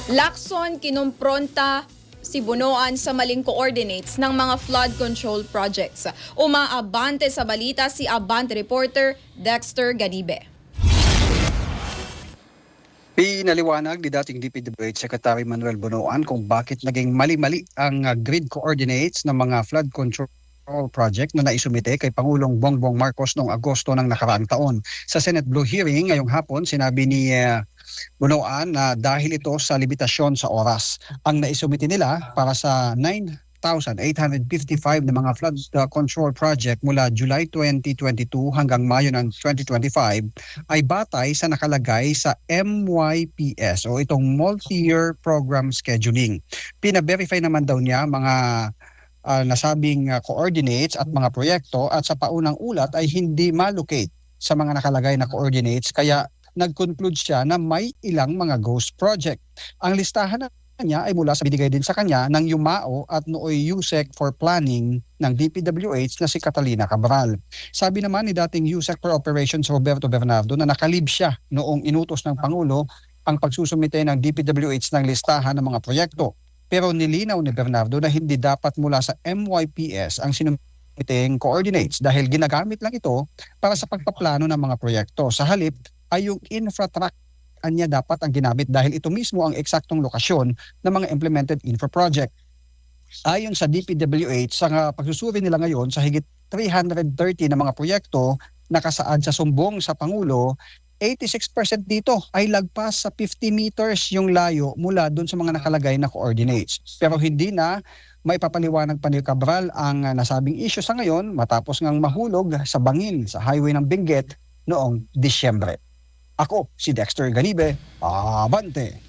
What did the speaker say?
Lacson kinumpronta si Bunoan sa maling coordinates ng mga flood control projects. Umaabante sa balita si Abante reporter Dexter Ganibe. Pinaliwanag ni dating DPWH Secretary Manuel Bunoan kung bakit naging mali-mali ang grid coordinates ng mga flood control project na naisumite kay Pangulong Bongbong Marcos noong Agosto ng nakaraang taon. Sa Senate Blue hearing ngayong hapon, sinabi ni Bunoan na dahil ito sa limitasyon sa oras. Ang naisumite nila para sa 9,855 na mga flood control project mula July 2022 hanggang Mayo ng 2025 ay batay sa nakalagay sa MYPS o itong Multi-Year Program Scheduling. Pina-verify naman daw niya mga nasabing coordinates at mga proyekto at sa paunang ulat ay hindi malocate sa mga nakalagay na coordinates kaya nag-conclude siya na may ilang mga ghost project. Ang listahan niya ay mula sa binigay din sa kanya ng Yumao at nooy USEC for Planning ng DPWH na si Catalina Cabral. Sabi naman ni dating USEC for Operations Roberto Bernardo na nakalib siya noong inutos ng Pangulo ang pagsusumite ng DPWH ng listahan ng mga proyekto. Pero nilinaw ni Bernardo na hindi dapat mula sa MYPS ang sinumiteng coordinates dahil ginagamit lang ito para sa pagpaplano ng mga proyekto. Sa halip ay yung infratrack niya dapat ang ginamit dahil ito mismo ang eksaktong lokasyon ng mga implemented infra project. Ayon sa DPWH, sa pagsusuri nila ngayon sa higit 330 na mga proyekto nakasaad sa sumbong sa Pangulo, 86% dito ay lagpas sa 50 meters yung layo mula doon sa mga nakalagay na coordinates. Pero hindi na maipapaliwanag pa ni Cabral ang nasabing issue sa ngayon matapos ngang mahulog sa bangin sa highway ng Benguet noong Disyembre. Ako si Dexter Ganibe, Abante!